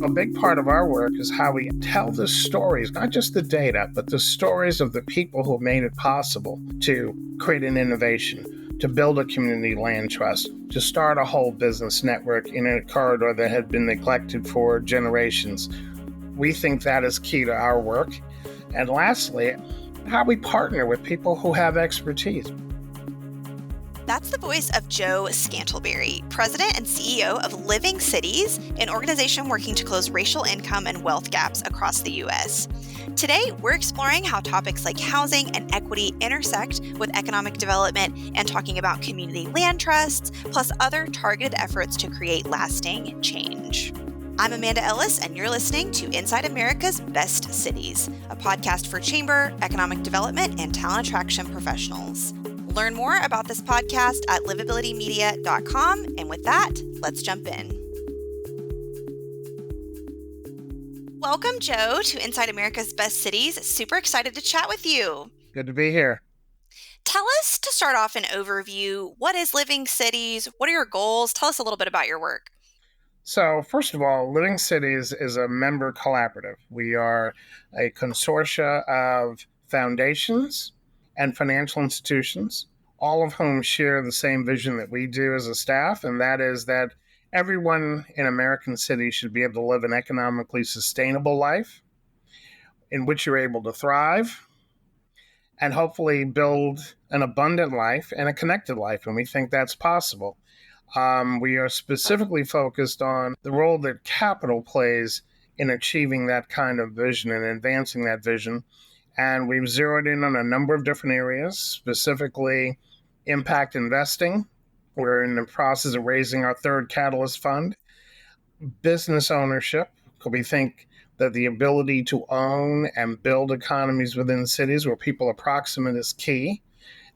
A big part of our work is how we tell the stories, not just the data, but the stories of the people who made it possible to create an innovation, to build a community land trust, to start a whole business network in a corridor that had been neglected for generations. We think that is key to our work. And lastly, how we partner with people who have expertise. That's the voice of Joe Scantleberry, President and CEO of Living Cities, an organization working to close racial income and wealth gaps across the U.S. Today, we're exploring how topics like housing and equity intersect with economic development and talking about community land trusts, plus other targeted efforts to create lasting change. I'm Amanda Ellis, and you're listening to Inside America's Best Cities, a podcast for chamber, economic development, and talent attraction professionals. Learn more about this podcast at livabilitymedia.com. And with that, let's jump in. Welcome, Joe, to Inside America's Best Cities. Super excited to chat with you. Good to be here. Tell us, to start off, an overview. What is Living Cities? What are your goals? Tell us a little bit about your work. So, first of all, Living Cities is a member collaborative. We are a consortia of foundations and financial institutions, all of whom share the same vision that we do as a staff, and that is that everyone in American cities should be able to live an economically sustainable life in which you're able to thrive and hopefully build an abundant life and a connected life, and we think that's possible. We are specifically focused on the role that capital plays in achieving that kind of vision and advancing that vision. And we've zeroed in on a number of different areas, specifically impact investing. We're in the process of raising our third Catalyst Fund. Business ownership, because we think that the ability to own and build economies within cities where people are proximate is key.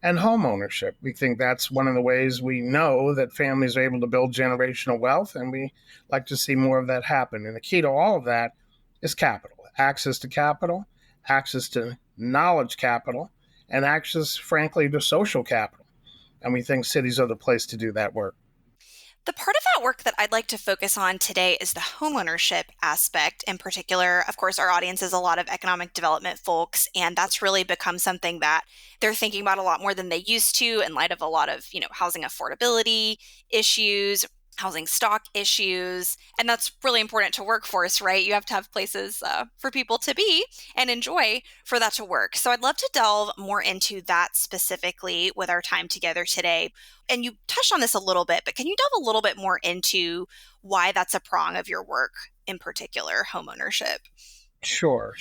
And home ownership. We think that's one of the ways we know that families are able to build generational wealth, and we like to see more of that happen. And the key to all of that is capital, access to knowledge capital, and access, frankly, to social capital. And we think cities are the place to do that work. The part of that work that I'd like to focus on today is the homeownership aspect in particular. Of course, our audience is a lot of economic development folks, and that's really become something that they're thinking about a lot more than they used to in light of a lot of, housing affordability issues, housing stock issues. And that's really important to workforce, right? You have to have places for people to be and enjoy for that to work. So I'd love to delve more into that specifically with our time together today. And you touched on this a little bit, but can you delve a little bit more into why that's a prong of your work, in particular, homeownership? Sure.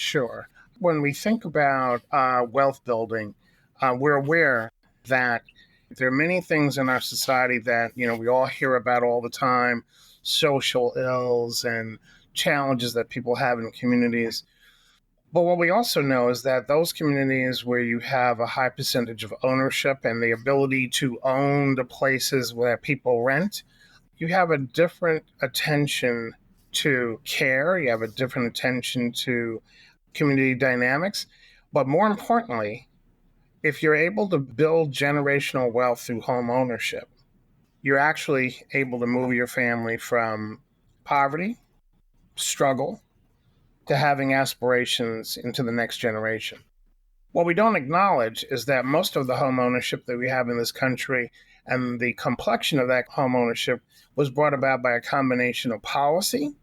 When we think about wealth building, we're aware that there are many things in our society that, we all hear about all the time, social ills and challenges that people have in communities. But what we also know is that those communities where you have a high percentage of ownership and the ability to own the places where people rent, you have a different attention to care, you have a different attention to community dynamics. But more importantly, if you're able to build generational wealth through home ownership, you're actually able to move your family from poverty, struggle, to having aspirations into the next generation. What we don't acknowledge is that most of the home ownership that we have in this country and the complexion of that home ownership was brought about by a combination of policy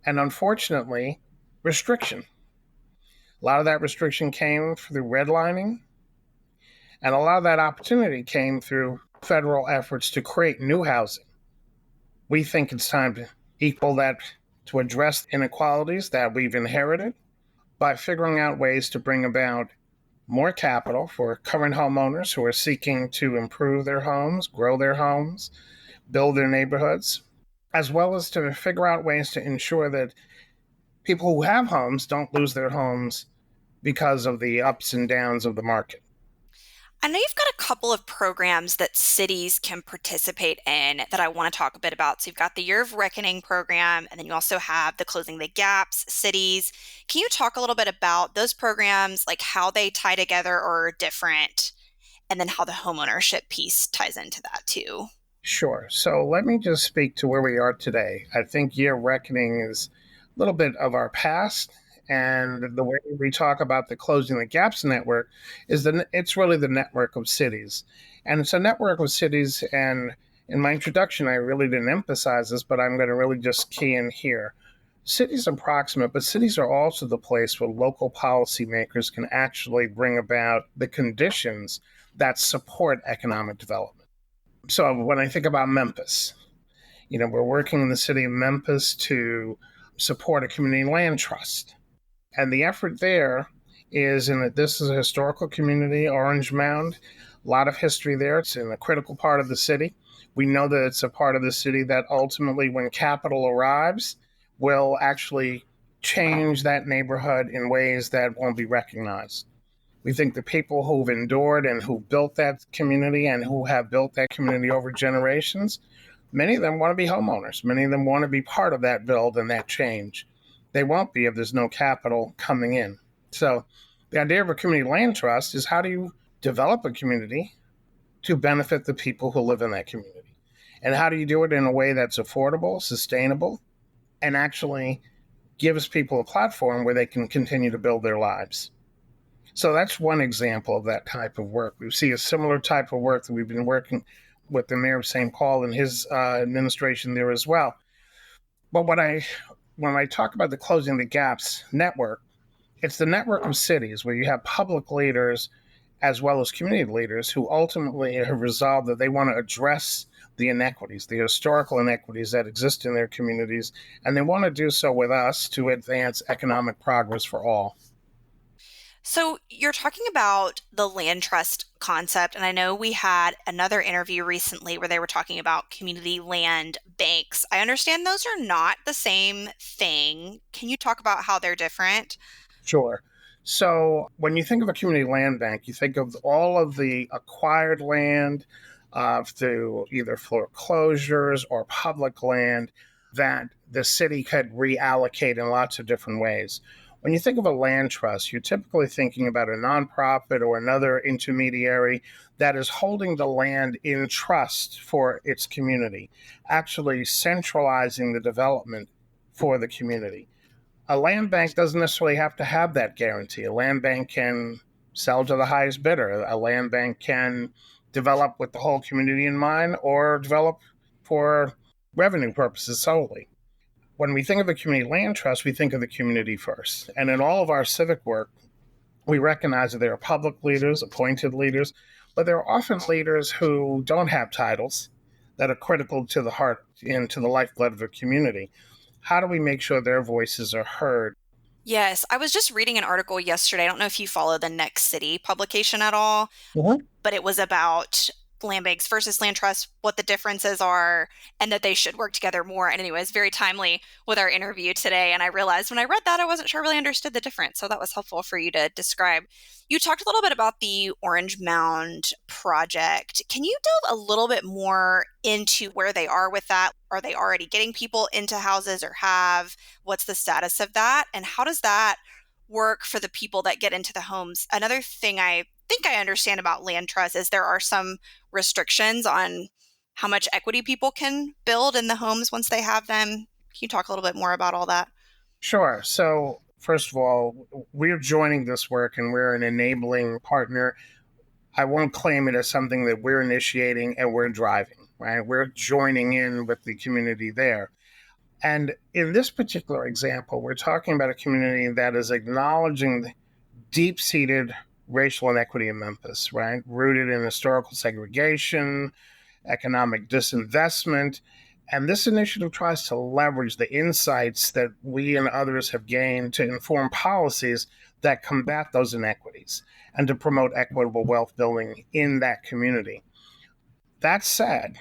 and, unfortunately, restriction. A lot of that restriction came through redlining, and a lot of that opportunity came through federal efforts to create new housing. We think it's time to equal that, to address inequalities that we've inherited by figuring out ways to bring about more capital for current homeowners who are seeking to improve their homes, grow their homes, build their neighborhoods, as well as to figure out ways to ensure that people who have homes don't lose their homes because of the ups and downs of the market. I know you've got a couple of programs that cities can participate in that I want to talk a bit about. So you've got the Year of Reckoning program, and then you also have the Closing the Gaps cities. Can you talk a little bit about those programs, like how they tie together or are different, and then how the homeownership piece ties into that too? Sure. So let me just speak to where we are today. I think year reckoning is a little bit of our past. And the way we talk about the Closing the Gaps network is that it's really the network of cities. And it's a network of cities. And in my introduction, I really didn't emphasize this, but I'm going to really just key in here. Cities are proximate, but cities are also the place where local policymakers can actually bring about the conditions that support economic development. So when I think about Memphis, we're working in the city of Memphis to support a community land trust. And the effort there is in that this is a historical community, Orange Mound, a lot of history there. It's in a critical part of the city. We know that it's a part of the city that ultimately, when capital arrives, will actually change that neighborhood in ways that won't be recognized. We think the people who've endured and who built that community and who have built that community over generations, many of them want to be homeowners. Many of them want to be part of that build and that change. They won't be if there's no capital coming in. So the idea of a community land trust is, how do you develop a community to benefit the people who live in that community? And how do you do it in a way that's affordable, sustainable, and actually gives people a platform where they can continue to build their lives? So that's one example of that type of work. We see a similar type of work that we've been working with the mayor of St. Paul and his administration there as well. But when I talk about the Closing the Gaps network, it's the network of cities where you have public leaders as well as community leaders who ultimately have resolved that they want to address the inequities, the historical inequities that exist in their communities, and they want to do so with us to advance economic progress for all. So you're talking about the land trust concept, and I know we had another interview recently where they were talking about community land banks. I understand those are not the same thing. Can you talk about how they're different? Sure. So when you think of a community land bank, you think of all of the acquired land through either foreclosures or public land that the city could reallocate in lots of different ways. When you think of a land trust, you're typically thinking about a nonprofit or another intermediary that is holding the land in trust for its community, actually centralizing the development for the community. A land bank doesn't necessarily have to have that guarantee. A land bank can sell to the highest bidder. A land bank can develop with the whole community in mind or develop for revenue purposes solely. When we think of a community land trust, we think of the community first. And in all of our civic work, we recognize that there are public leaders, appointed leaders, but there are often leaders who don't have titles that are critical to the heart and to the lifeblood of a community. How do we make sure their voices are heard? Yes, I was just reading an article yesterday. I don't know if you follow the Next City publication at all, Mhm. but it was about land banks versus land trusts, what the differences are, and that they should work together more. And anyway, it's very timely with our interview today. And I realized when I read that, I wasn't sure I really understood the difference. So that was helpful for you to describe. You talked a little bit about the Orange Mound project. Can you delve a little bit more into where they are with that? Are they already getting people into houses or have? What's the status of that? And how does that work for the people that get into the homes? Another thing I think I understand about land trust is there are some restrictions on how much equity people can build in the homes once they have them. Can you talk a little bit more about all that? Sure. So, first of all, we're joining this work and we're an enabling partner. I won't claim it as something that we're initiating and we're driving, right? We're joining in with the community there. And in this particular example, we're talking about a community that is acknowledging deep seated racial inequity in Memphis, right? Rooted in historical segregation, economic disinvestment. And this initiative tries to leverage the insights that we and others have gained to inform policies that combat those inequities and to promote equitable wealth building in that community. That said,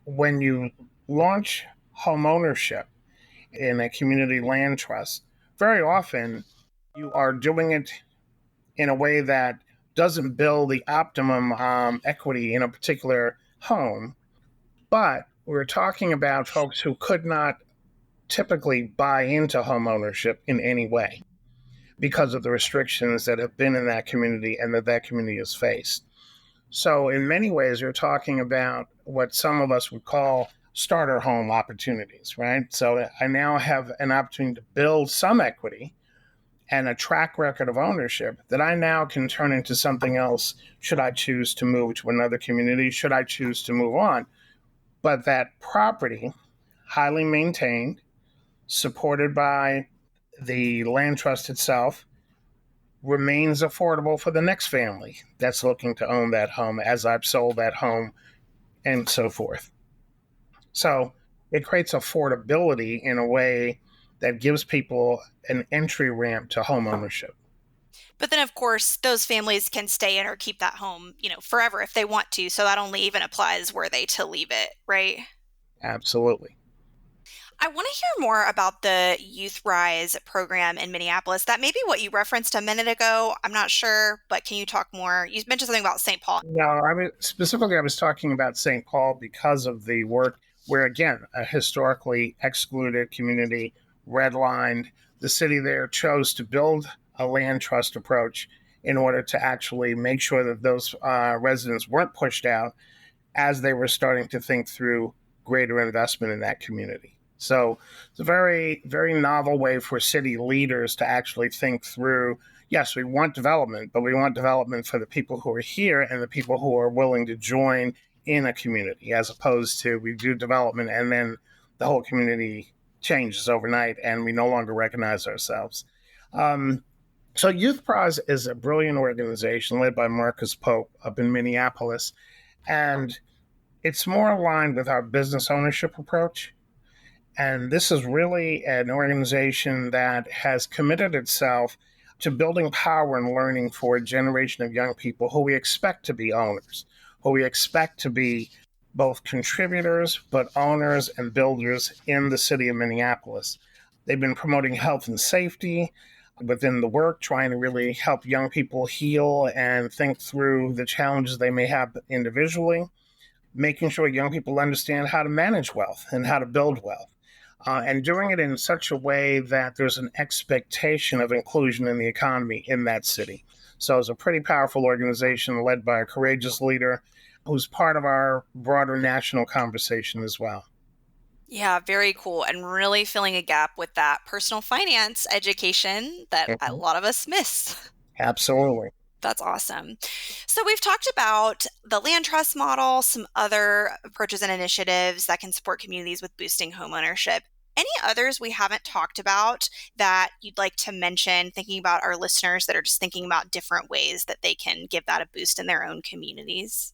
when you launch homeownership in a community land trust, very often you are doing it in a way that doesn't build the optimum equity in a particular home. But we're talking about folks who could not typically buy into home ownership in any way because of the restrictions that have been in that community and that community has faced. So, in many ways, you're talking about what some of us would call starter home opportunities, right? So, I now have an opportunity to build some equity and a track record of ownership that I now can turn into something else should I choose to move to another community, should I choose to move on. But that property, highly maintained, supported by the land trust itself, remains affordable for the next family that's looking to own that home as I've sold that home and so forth. So it creates affordability in a way that gives people an entry ramp to home ownership. But then, of course, those families can stay in or keep that home, forever if they want to. So that only even applies were they to leave it, right? Absolutely. I want to hear more about the Youth Rise program in Minneapolis. That may be what you referenced a minute ago. I'm not sure, but can you talk more? You mentioned something about St. Paul. No, I was talking about St. Paul because of the work where, again, a historically excluded community, redlined. The city there chose to build a land trust approach in order to actually make sure that those residents weren't pushed out as they were starting to think through greater investment in that community. So it's a very, very novel way for city leaders to actually think through. Yes, we want development, but we want development for the people who are here and the people who are willing to join in a community, as opposed to we do development and then the whole community changes overnight and we no longer recognize ourselves. So Youth Prize is a brilliant organization led by Marcus Pope up in Minneapolis, and it's more aligned with our business ownership approach. And this is really an organization that has committed itself to building power and learning for a generation of young people who we expect to be owners, who we expect to be both contributors, but owners and builders in the city of Minneapolis. They've been promoting health and safety within the work, trying to really help young people heal and think through the challenges they may have individually, making sure young people understand how to manage wealth and how to build wealth, and doing it in such a way that there's an expectation of inclusion in the economy in that city. So it's a pretty powerful organization led by a courageous leader who's part of our broader national conversation as well. Yeah, very cool. And really filling a gap with that personal finance education that a Mhm. lot of us miss. Absolutely. That's awesome. So we've talked about the land trust model, some other approaches and initiatives that can support communities with boosting homeownership. Any others we haven't talked about that you'd like to mention, thinking about our listeners that are just thinking about different ways that they can give that a boost in their own communities?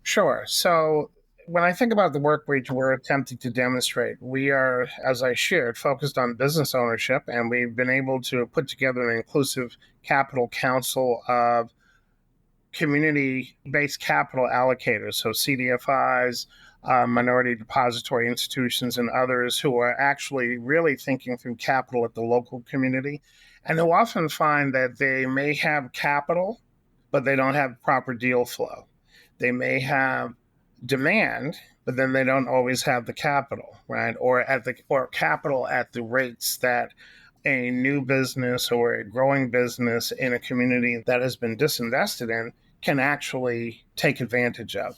Sure. So when I think about the work we're attempting to demonstrate, we are, as I shared, focused on business ownership, and we've been able to put together an inclusive capital council of community-based capital allocators, so CDFIs, minority depository institutions, and others who are actually really thinking through capital at the local community, and who often find that they may have capital, but they don't have proper deal flow. They may have demand, but then they don't always have the capital, right? Or capital at the rates that a new business or a growing business in a community that has been disinvested in can actually take advantage of.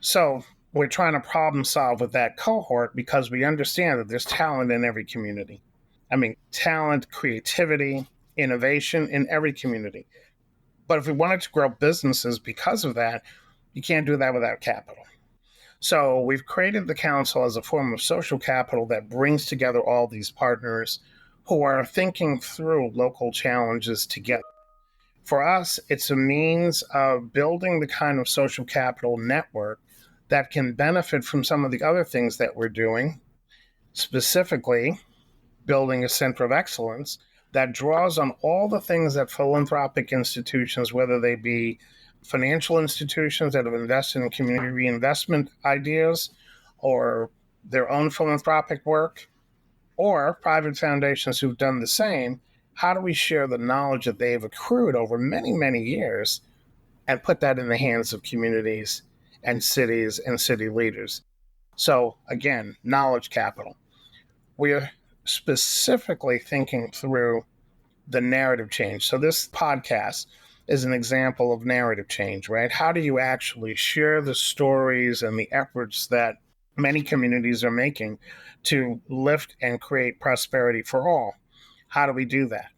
So we're trying to problem solve with that cohort because we understand that there's talent in every community. I mean, talent, creativity, innovation in every community. But if we wanted to grow businesses because of that, you can't do that without capital. So we've created the council as a form of social capital that brings together all these partners who are thinking through local challenges together. For us, it's a means of building the kind of social capital network that can benefit from some of the other things that we're doing, specifically building a center of excellence that draws on all the things that philanthropic institutions, whether they be financial institutions that have invested in community reinvestment ideas or their own philanthropic work, or private foundations who've done the same, how do we share the knowledge that they've accrued over many, many years and put that in the hands of communities and cities and city leaders? So, again, knowledge capital. We're specifically thinking through the narrative change. So, this podcast is an example of narrative change, right? How do you actually share the stories and the efforts that many communities are making to lift and create prosperity for all? How do we do that?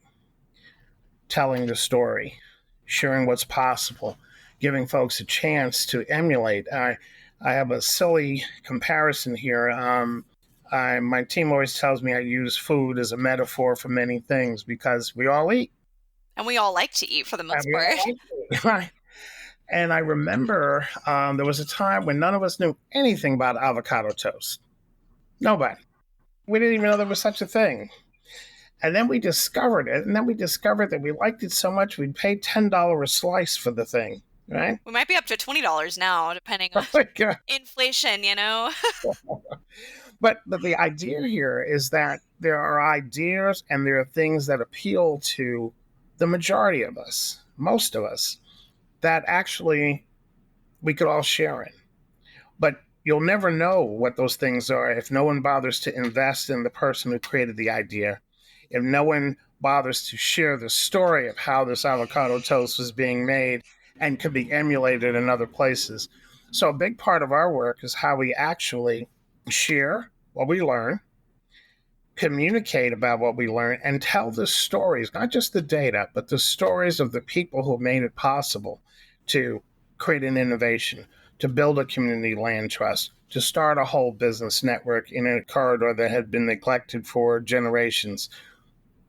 Telling the story, sharing what's possible, giving folks a chance to emulate. I have a silly comparison here. My team always tells me I use food as a metaphor for many things because we all eat. And we all like to eat for the And most we all part. like to eat, right? And I remember there was a time when none of us knew anything about avocado toast. Nobody. We didn't even know there was such a thing. And then we discovered it. And then we discovered that we liked it so much we'd pay $10 a slice for the thing, right? We might be up to $20 now, depending on Like, inflation, but the idea here is that there are ideas and there are things that appeal to the majority of us, most of us, that actually we could all share in. But you'll never know what those things are if no one bothers to invest in the person who created the idea, if no one bothers to share the story of how this avocado toast was being made and could be emulated in other places. So a big part of our work is how we actually share what we learn, communicate about what we learn, and tell the stories, not just the data, but the stories of the people who made it possible to create an innovation, to build a community land trust, to start a whole business network in a corridor that had been neglected for generations.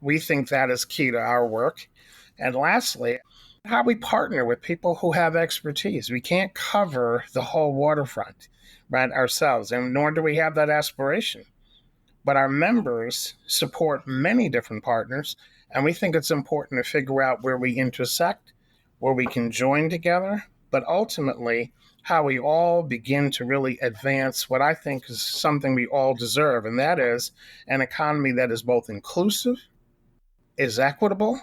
We think that is key to our work. And lastly, how we partner with people who have expertise. We can't cover the whole waterfront, right, ourselves, and nor do we have that aspiration. But our members support many different partners, and we think it's important to figure out where we intersect, where we can join together, but ultimately how we all begin to really advance what I think is something we all deserve, and that is an economy that is both inclusive, is equitable,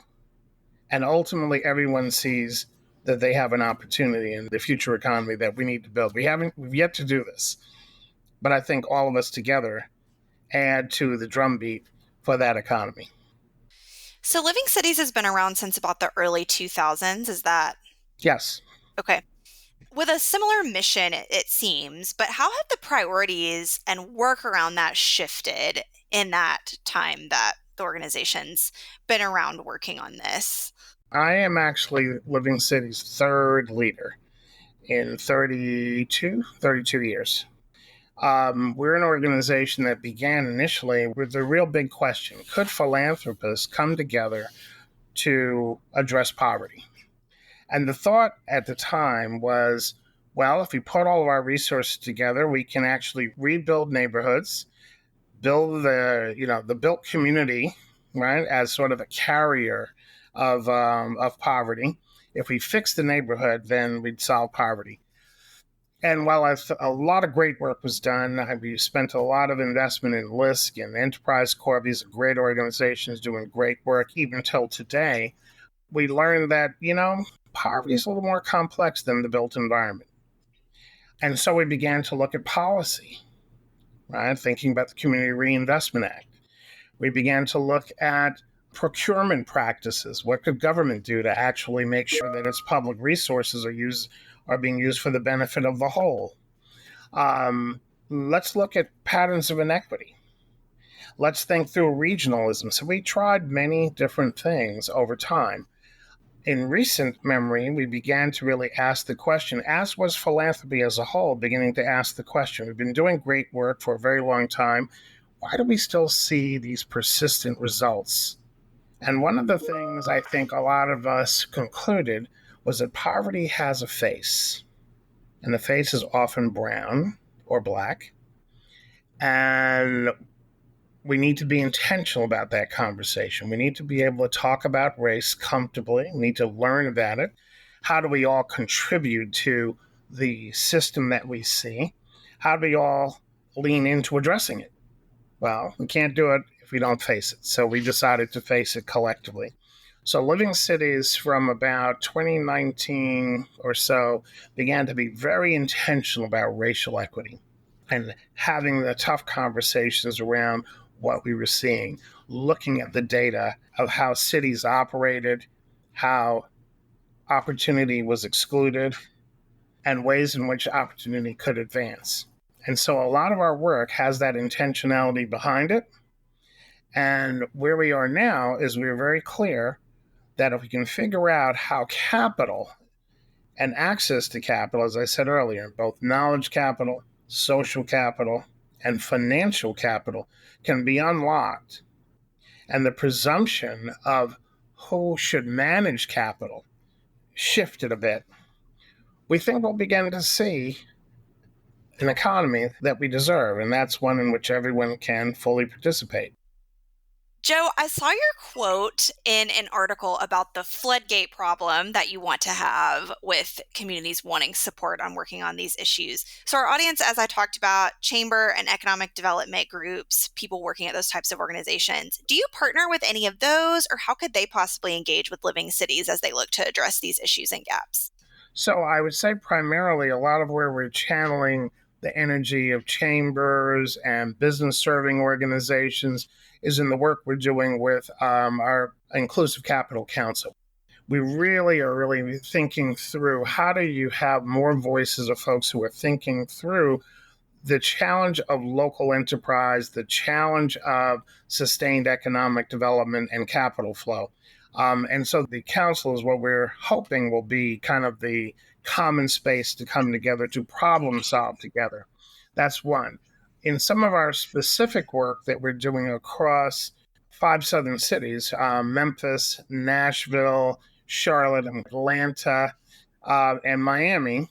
and ultimately everyone sees that they have an opportunity in the future economy that we need to build. We've yet to do this, but I think all of us together add to the drumbeat for that economy. So Living Cities has been around since about the early 2000s. Is that? Yes. Okay. With a similar mission, it seems, but how have the priorities and work around that shifted in that time that the organization's been around working on this? I am actually Living City's third leader in 32 years. We're an organization that began initially with the real big question: could philanthropists come together to address poverty? And the thought at the time was, well, if we put all of our resources together, we can actually rebuild neighborhoods, build the built community, right, as sort of a carrier of poverty. If we fix the neighborhood, then we'd solve poverty. And while a lot of great work was done, we spent a lot of investment in LISC and Enterprise Corps. These are great organizations doing great work even till today. We learned that, poverty is a little more complex than the built environment. And so we began to look at policy, right? Thinking about the Community Reinvestment Act. We began to look at procurement practices. What could government do to actually make sure that its public resources are being used for the benefit of the whole? Let's look at patterns of inequity. Let's think through regionalism. So we tried many different things over time. In recent memory, we began to really ask the question, as was philanthropy as a whole beginning to ask the question. We've been doing great work for a very long time. Why do we still see these persistent results? And one of the things I think a lot of us concluded was that poverty has a face, and the face is often brown or black. And we need to be intentional about that conversation. We need to be able to talk about race comfortably. We need to learn about it. How do we all contribute to the system that we see? How do we all lean into addressing it? Well, we can't do it if we don't face it. So we decided to face it collectively. So Living Cities from about 2019 or so began to be very intentional about racial equity and having the tough conversations around what we were seeing, looking at the data of how cities operated, how opportunity was excluded and ways in which opportunity could advance. And so a lot of our work has that intentionality behind it. And where we are now is we're very clear that if we can figure out how capital and access to capital, as I said earlier, both knowledge capital, social capital, and financial capital can be unlocked, and the presumption of who should manage capital shifted a bit, we think we'll begin to see an economy that we deserve, and that's one in which everyone can fully participate. Joe, I saw your quote in an article about the floodgate problem that you want to have with communities wanting support on working on these issues. So our audience, as I talked about, chamber and economic development groups, people working at those types of organizations, do you partner with any of those, or how could they possibly engage with living cities as they look to address these issues and gaps? So I would say primarily a lot of where we're channeling the energy of chambers and business serving organizations is in the work we're doing with our Inclusive Capital Council. We really are thinking through how do you have more voices of folks who are thinking through the challenge of local enterprise, the challenge of sustained economic development and capital flow. And so the council is what we're hoping will be kind of the common space to come together to problem solve together. That's one. In some of our specific work that we're doing across 5 southern cities, Memphis, Nashville, Charlotte, Atlanta, and Miami,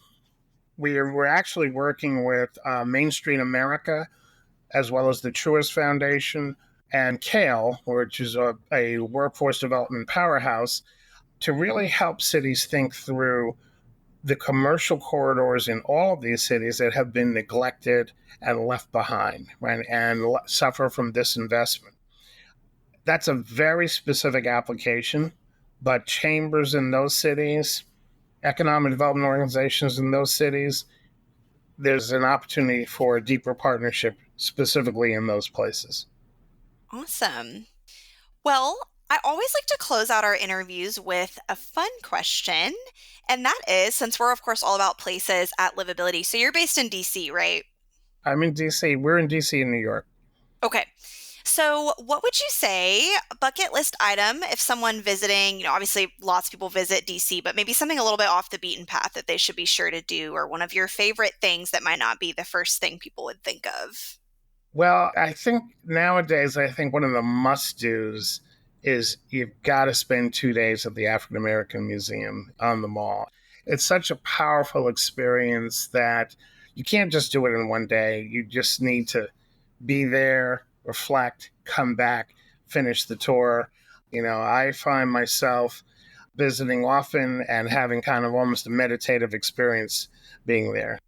we're actually working with Main Street America, as well as the Truist Foundation, and CALE, which is a workforce development powerhouse, to really help cities think through the commercial corridors in all of these cities that have been neglected and left behind, right, and suffer from disinvestment. That's a very specific application, but chambers in those cities, economic development organizations in those cities, there's an opportunity for a deeper partnership specifically in those places. Awesome. Well, I always like to close out our interviews with a fun question. And that is, since we're, of course, all about places at Livability. So you're based in DC, right? I'm in DC. We're in DC in New York. Okay. So what would you say, a bucket list item, if someone visiting, obviously lots of people visit DC, but maybe something a little bit off the beaten path that they should be sure to do, or one of your favorite things that might not be the first thing people would think of? Well, I think nowadays, one of the must-dos is you've got to spend 2 days at the African American Museum on the Mall. It's such a powerful experience that you can't just do it in one day. You just need to be there, reflect, come back, finish the tour. I find myself visiting often and having kind of almost a meditative experience being there.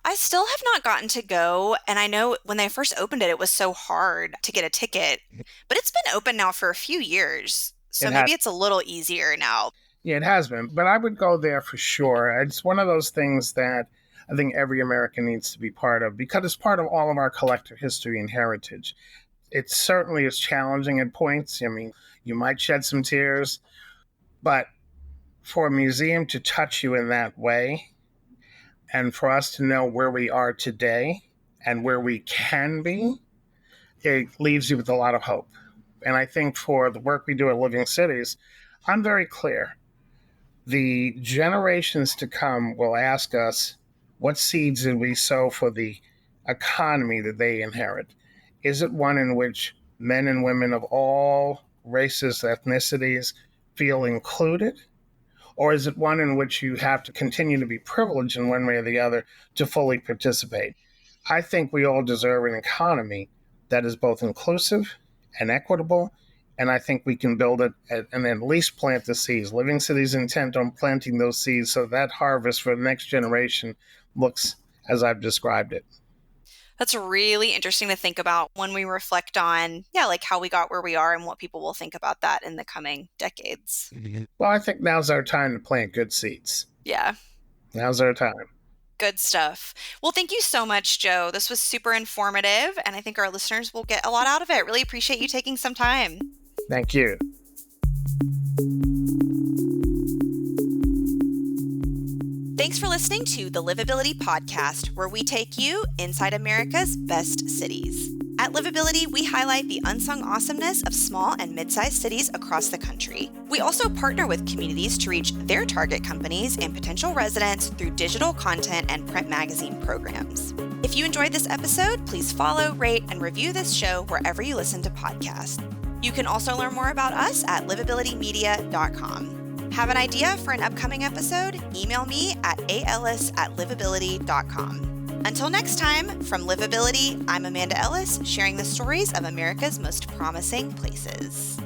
I still have not gotten to go, and I know when they first opened it, it was so hard to get a ticket, but it's been open now for a few years, so maybe it's a little easier now. Yeah, it has been, but I would go there for sure. It's one of those things that I think every American needs to be part of because it's part of all of our collective history and heritage. It certainly is challenging at points. I mean, you might shed some tears, but for a museum to touch you in that way, and for us to know where we are today and where we can be, it leaves you with a lot of hope. And I think for the work we do at Living Cities, I'm very clear. The generations to come will ask us, what seeds did we sow for the economy that they inherit? Is it one in which men and women of all races, ethnicities feel included? Or is it one in which you have to continue to be privileged in one way or the other to fully participate? I think we all deserve an economy that is both inclusive and equitable, and I think we can build it and at least plant the seeds. Living Cities intent on planting those seeds so that harvest for the next generation looks as I've described it. That's really interesting to think about when we reflect on, like how we got where we are and what people will think about that in the coming decades. Well, I think now's our time to plant good seeds. Yeah. Now's our time. Good stuff. Well, thank you so much, Joe. This was super informative, and I think our listeners will get a lot out of it. Really appreciate you taking some time. Thank you. Thanks for listening to the Livability Podcast, where we take you inside America's best cities. At Livability, we highlight the unsung awesomeness of small and mid-sized cities across the country. We also partner with communities to reach their target companies and potential residents through digital content and print magazine programs. If you enjoyed this episode, please follow, rate, and review this show wherever you listen to podcasts. You can also learn more about us at livabilitymedia.com. Have an idea for an upcoming episode? Email me at aellis@livability.com. Until next time, from Livability, I'm Amanda Ellis, sharing the stories of America's most promising places.